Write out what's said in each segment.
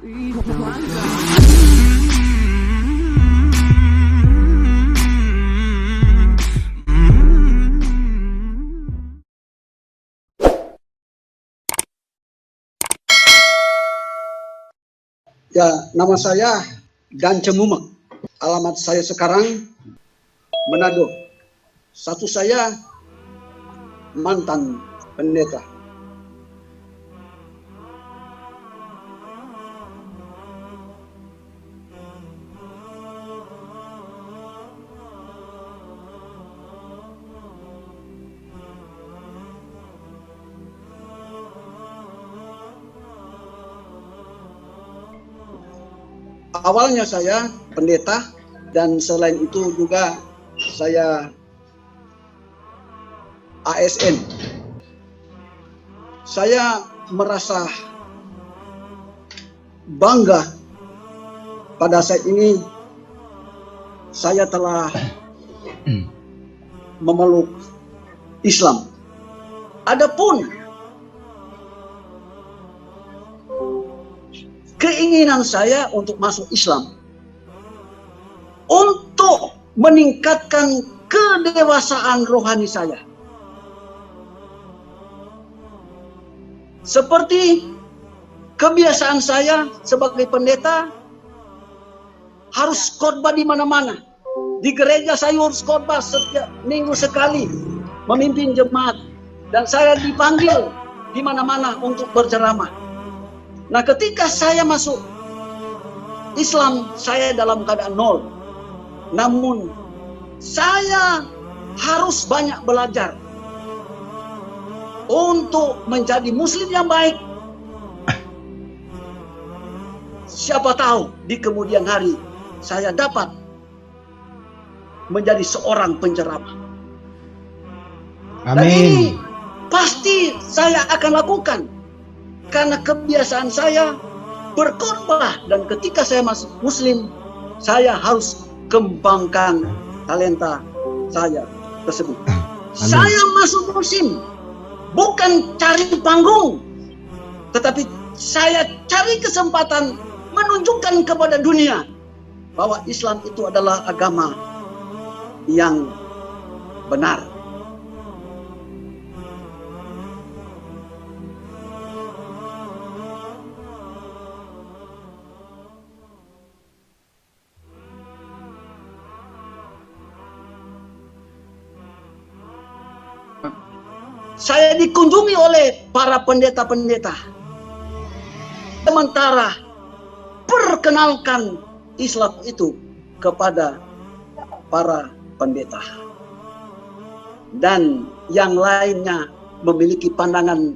Ya, nama saya Dan Cemumek. Alamat saya sekarang Manado. Satu saya mantan pendeta. Awalnya saya pendeta, dan selain itu juga saya ASN. Saya merasa bangga pada saat ini saya telah memeluk Islam. Adapun keinginan saya untuk masuk Islam untuk meningkatkan kedewasaan rohani saya. Seperti kebiasaan saya sebagai pendeta, harus khotbah di mana-mana. Di gereja saya harus khotbah setiap minggu sekali, memimpin jemaat, dan saya dipanggil di mana-mana untuk berceramah. Nah, ketika saya masuk Islam, saya dalam keadaan nol. Namun, saya harus banyak belajar untuk menjadi muslim yang baik. Siapa tahu di kemudian hari saya dapat menjadi seorang penceramah. Amin. Dan ini pasti saya akan lakukan. Karena kebiasaan saya berkhotbah, dan ketika saya masuk muslim, saya harus kembangkan talenta saya tersebut. Amin. Saya masuk muslim bukan cari panggung, tetapi saya cari kesempatan menunjukkan kepada dunia bahwa Islam itu adalah agama yang benar. Saya dikunjungi oleh para pendeta-pendeta. Sementara perkenalkan Islam itu kepada para pendeta. Dan yang lainnya memiliki pandangan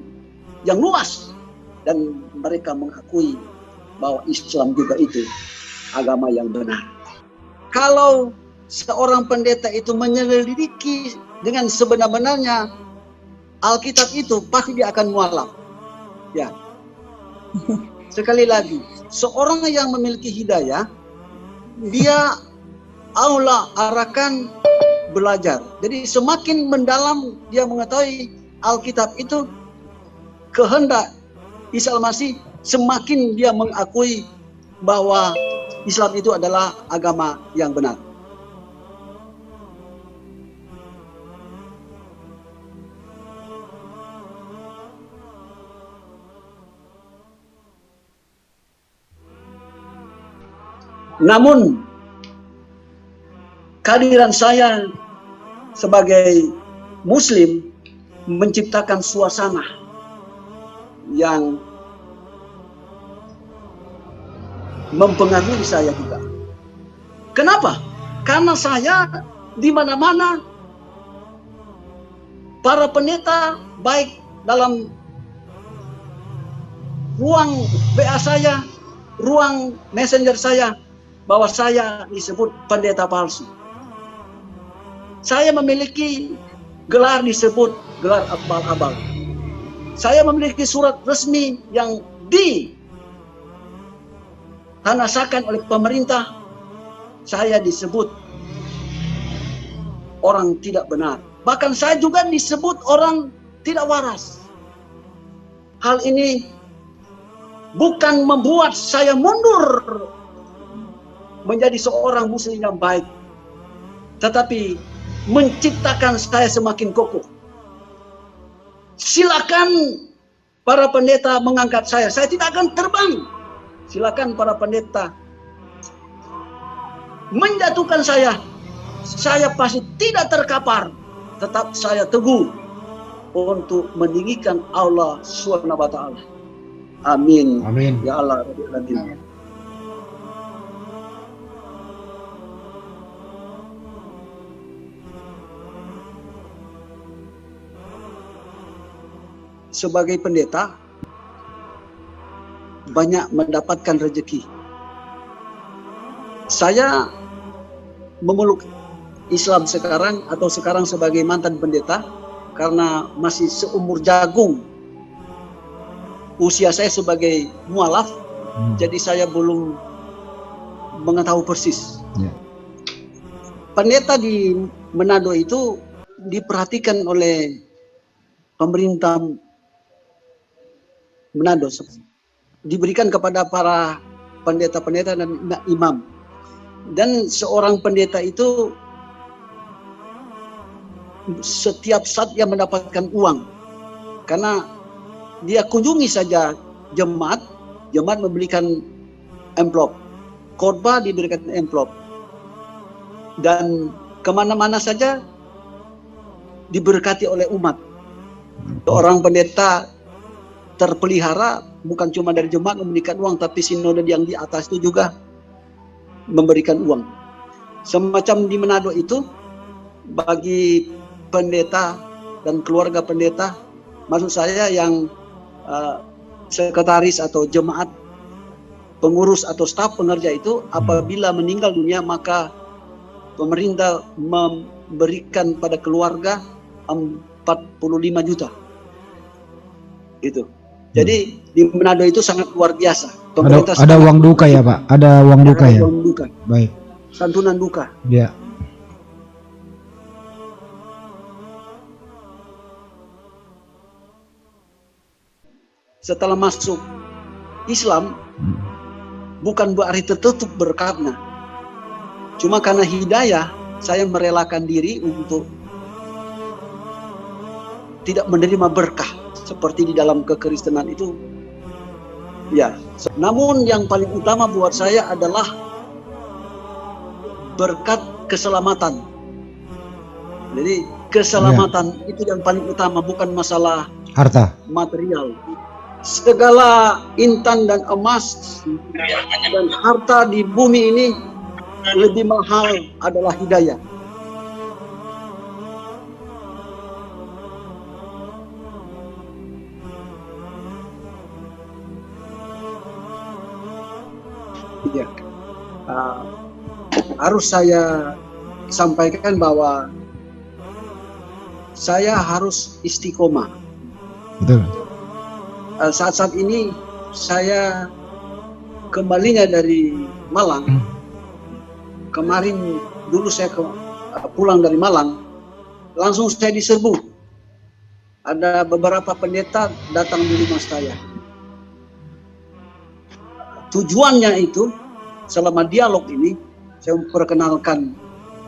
yang luas. Dan mereka mengakui bahwa Islam juga itu agama yang benar. Kalau seorang pendeta itu menyelidiki dengan sebenar-benarnya Alkitab itu, pasti dia akan mualaf. Ya. Sekali lagi, seorang yang memiliki hidayah, dia Allah arahkan belajar. Jadi semakin mendalam dia mengetahui Alkitab itu, kehendak Isa Al-Masih, semakin dia mengakui bahwa Islam itu adalah agama yang benar. Namun, kehadiran saya sebagai muslim menciptakan suasana yang mempengaruhi saya juga. Kenapa? Karena saya di mana-mana para pendeta, baik dalam ruang WA saya, ruang messenger saya, bahwa saya disebut pendeta palsu. Saya memiliki gelar disebut gelar abal-abal. Saya memiliki surat resmi yang ditanasakan oleh pemerintah. Saya disebut orang tidak benar. Bahkan saya juga disebut orang tidak waras. Hal ini bukan membuat saya mundur menjadi seorang muslim yang baik, tetapi menciptakan saya semakin kokoh. Silakan para pendeta mengangkat saya tidak akan terbang. Silakan para pendeta menjatuhkan saya pasti tidak terkapar. Tetap saya teguh untuk meninggikan Allah Subhanahu wa Ta'ala. Amin. Amin. Ya Allah Rabbil Alamin. Sebagai pendeta banyak mendapatkan rezeki. Saya memeluk Islam sekarang sebagai mantan pendeta karena masih seumur jagung usia saya sebagai mualaf, jadi saya belum mengetahui persis. Pendeta di Manado itu diperhatikan oleh pemerintah Manado, diberikan kepada para pendeta-pendeta dan imam. Dan seorang pendeta itu setiap saat dia mendapatkan uang, karena dia kunjungi saja jemaat memberikan amplop, khotbah diberikan amplop, dan kemana-mana saja diberkati oleh umat. Seorang pendeta terpelihara bukan cuma dari jemaat memberikan uang, tapi sinode yang di atas itu juga memberikan uang. Semacam di Manado itu, bagi pendeta dan keluarga pendeta, maksud saya yang sekretaris atau jemaat, pengurus atau staf pengerja itu, apabila meninggal dunia maka pemerintah memberikan pada keluarga 45 juta. Gitu. Jadi di Manado itu sangat luar biasa. Ada uang duka ya Pak? Ada uang duka ya? Uang duka. Baik. Santunan duka. Ya. Setelah masuk Islam, bukan berarti tertutup berkatnya. Cuma karena hidayah, saya merelakan diri untuk tidak menerima berkah seperti di dalam kekristenan itu. Ya, namun yang paling utama buat saya adalah berkat keselamatan. Jadi keselamatan itu yang paling utama, bukan masalah harta material. Segala intan dan emas dan harta di bumi ini lebih mahal adalah hidayah. Ya, harus saya sampaikan bahwa saya harus istiqomah. Betul. Saat-saat ini saya kembalinya dari Malang. Kemarin dulu saya pulang dari Malang, langsung saya diserbu. Ada beberapa pendeta datang di rumah saya. Tujuannya itu, selama dialog ini, saya memperkenalkan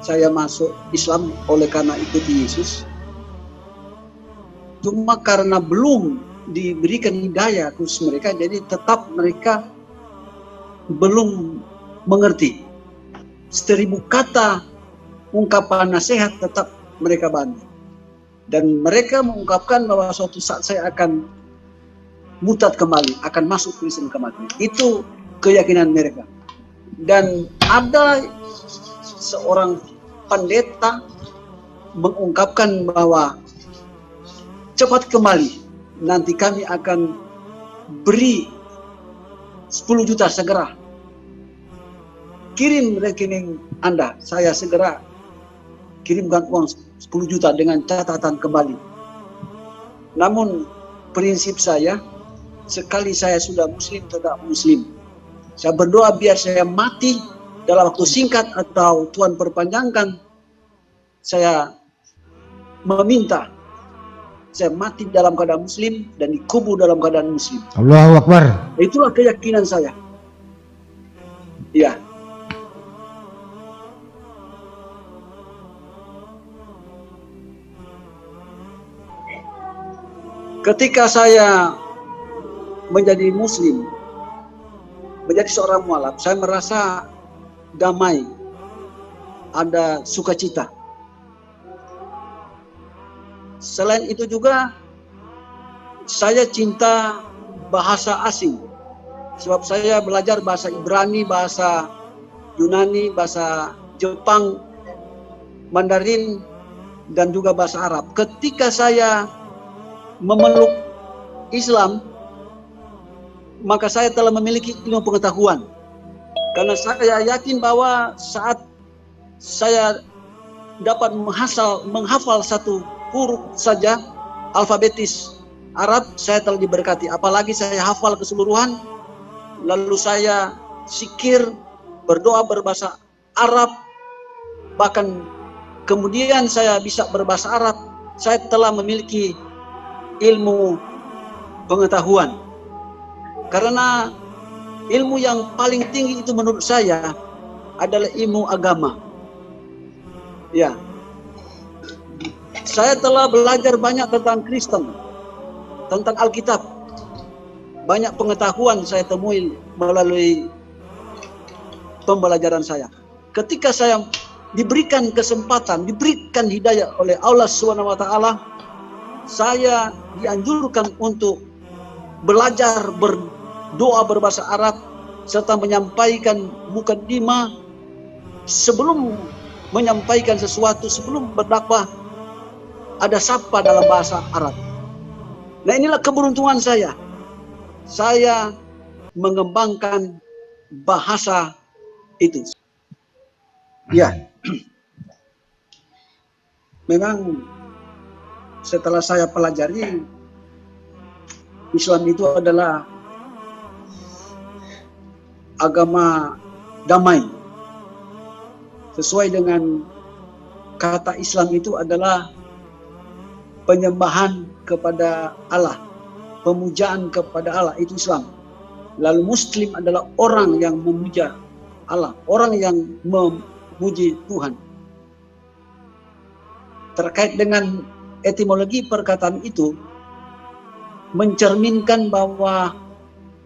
saya masuk Islam oleh karena ikuti Yesus. Cuma karena belum diberikan hidayah khusus mereka, jadi tetap mereka belum mengerti. 1000 kata ungkapan nasihat tetap mereka bantu. Dan mereka mengungkapkan bahwa suatu saat saya akan murtad kembali, akan masuk Kristen kembali. Itu keyakinan mereka. Dan ada seorang pendeta mengungkapkan bahwa cepat kembali, nanti kami akan beri 10 juta segera. Kirim rekening Anda, saya segera kirimkan uang 10 juta dengan catatan kembali. Namun prinsip saya, sekali saya sudah muslim, tetap muslim. Saya berdoa biar saya mati dalam waktu singkat atau Tuhan perpanjangkan. Saya meminta saya mati dalam keadaan muslim dan dikubur dalam keadaan muslim. Allahu Akbar. Itulah keyakinan saya. Ya. Ketika saya menjadi muslim, menjadi seorang mualaf, saya merasa damai, ada sukacita. Selain itu juga saya cinta bahasa asing, sebab saya belajar bahasa Ibrani, bahasa Yunani, bahasa Jepang, Mandarin, dan juga bahasa Arab. Ketika saya memeluk Islam, maka saya telah memiliki ilmu pengetahuan. Karena saya yakin bahwa saat saya dapat menghafal satu huruf saja alfabetis Arab, saya telah diberkati. Apalagi saya hafal keseluruhan, lalu saya zikir, berdoa berbahasa Arab, bahkan kemudian saya bisa berbahasa Arab. Saya telah memiliki ilmu pengetahuan. Karena ilmu yang paling tinggi itu menurut saya adalah ilmu agama. Ya. Saya telah belajar banyak tentang Kristen, tentang Alkitab. Banyak pengetahuan saya temui melalui pembelajaran saya. Ketika saya diberikan kesempatan, diberikan hidayah oleh Allah SWT, saya dianjurkan untuk belajar berdoa berbahasa Arab serta menyampaikan mukaddimah sebelum menyampaikan sesuatu, sebelum berdakwah ada sapa dalam bahasa Arab. Nah, inilah keberuntungan saya. Saya mengembangkan bahasa itu. Ya. Memang setelah saya pelajari, Islam itu adalah agama damai. Sesuai dengan kata Islam itu adalah penyembahan kepada Allah, pemujaan kepada Allah, itu Islam. Lalu Muslim adalah orang yang memuja Allah, orang yang memuji Tuhan. Terkait dengan etimologi perkataan itu, mencerminkan bahwa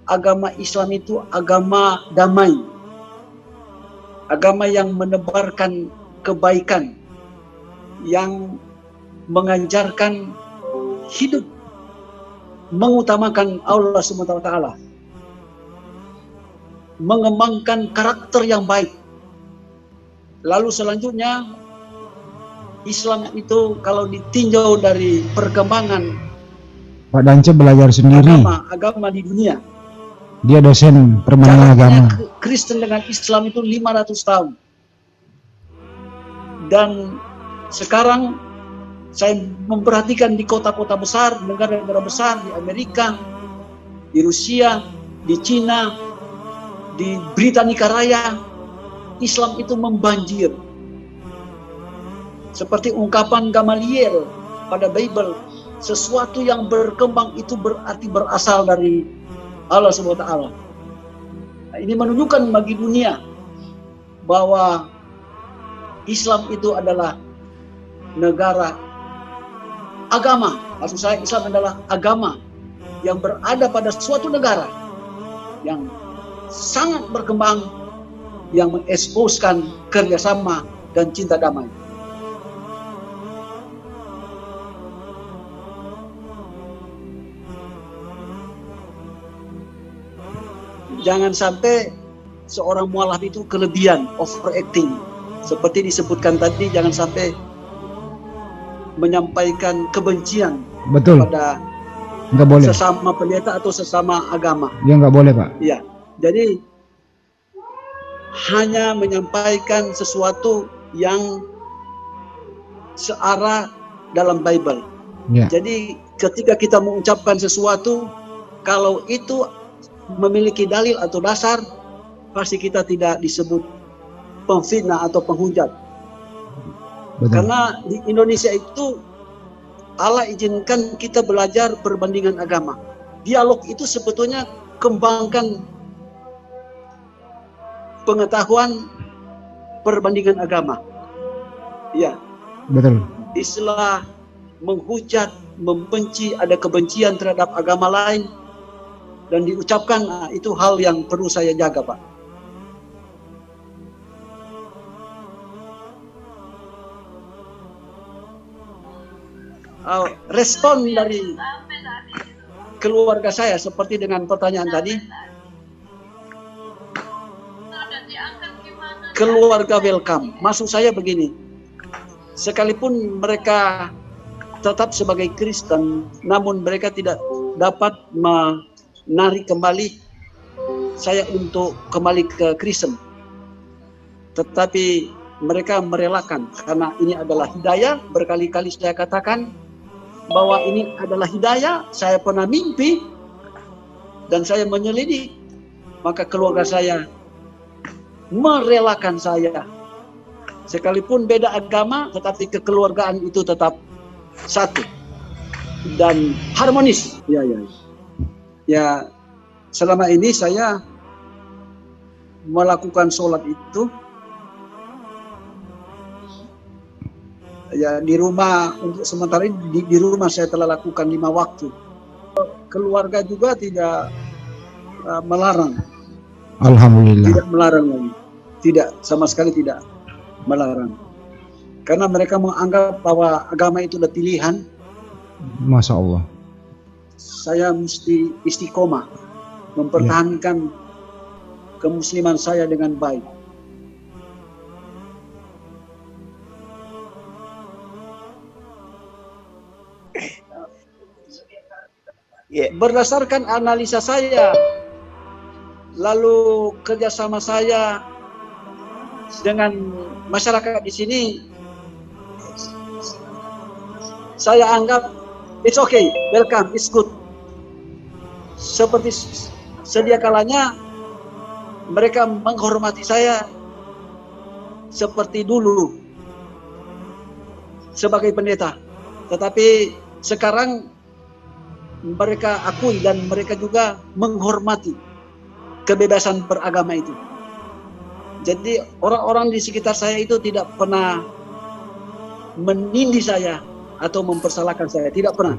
agama Islam itu agama damai, agama yang menebarkan kebaikan, yang mengajarkan hidup mengutamakan Allah SWT, mengembangkan karakter yang baik. Lalu selanjutnya, Islam itu kalau ditinjau dari perkembangan Pak Dance belajar sendiri. Agama di dunia. Dia dosen permainan agama. Kristen dengan Islam itu 500 tahun. Dan sekarang saya memperhatikan di kota-kota besar, negara-negara besar, di Amerika, di Rusia, di Cina, di Britania Raya, Islam itu membanjir. Seperti ungkapan Gamaliel pada Bible, sesuatu yang berkembang itu berarti berasal dari Allah SWT. Nah, ini menunjukkan bagi dunia bahwa Islam itu adalah negara agama. Maksud saya, Islam adalah agama yang berada pada suatu negara yang sangat berkembang, yang mengeksposkan kerjasama dan cinta damai. Jangan sampai seorang mualaf itu kelebihan, overacting. Seperti disebutkan tadi, jangan sampai menyampaikan kebencian. Betul. Kepada nggak boleh. Sesama pendeta atau sesama agama. Ya nggak boleh, Pak. Iya. Jadi hanya menyampaikan sesuatu yang searah dalam Bible. Ya. Jadi ketika kita mengucapkan sesuatu, kalau itu memiliki dalil atau dasar, pasti kita tidak disebut pemfitnah atau penghujat. Betul. Karena di Indonesia itu Allah izinkan kita belajar perbandingan agama. Dialog itu sebetulnya kembangkan pengetahuan perbandingan agama. Ya, Betul. istilah menghujat, membenci, ada kebencian terhadap agama lain dan diucapkan, itu hal yang perlu saya jaga, Pak. Respon dari keluarga saya seperti dengan pertanyaan tadi, keluarga welcome. Maksud saya begini, sekalipun mereka tetap sebagai Kristen, namun mereka tidak dapat menarik kembali saya untuk kembali ke Kristen. Tetapi mereka merelakan, karena ini adalah hidayah. Berkali-kali saya katakan bahwa ini adalah hidayah. Saya pernah mimpi dan saya menyelidik, maka keluarga saya merelakan saya. Sekalipun beda agama, tetapi kekeluargaan itu tetap satu dan harmonis. Ya, selama ini saya melakukan sholat itu ya di rumah. Untuk sementara ini di rumah saya telah lakukan 5 waktu. Keluarga juga tidak melarang. Alhamdulillah. Tidak melarang lagi. Tidak, sama sekali tidak melarang. Karena mereka menganggap bahwa agama itu adalah pilihan. Masya Allah. Saya mesti istiqomah mempertahankan kemusliman saya dengan baik. Berdasarkan analisa saya, lalu kerjasama saya dengan masyarakat di sini, saya anggap it's okay, welcome, it's good. Seperti sedia kalanya mereka menghormati saya seperti dulu sebagai pendeta. Tetapi sekarang mereka akui dan mereka juga menghormati kebebasan beragama itu. Jadi orang-orang di sekitar saya itu tidak pernah menindih saya atau mempersalahkan saya, tidak pernah.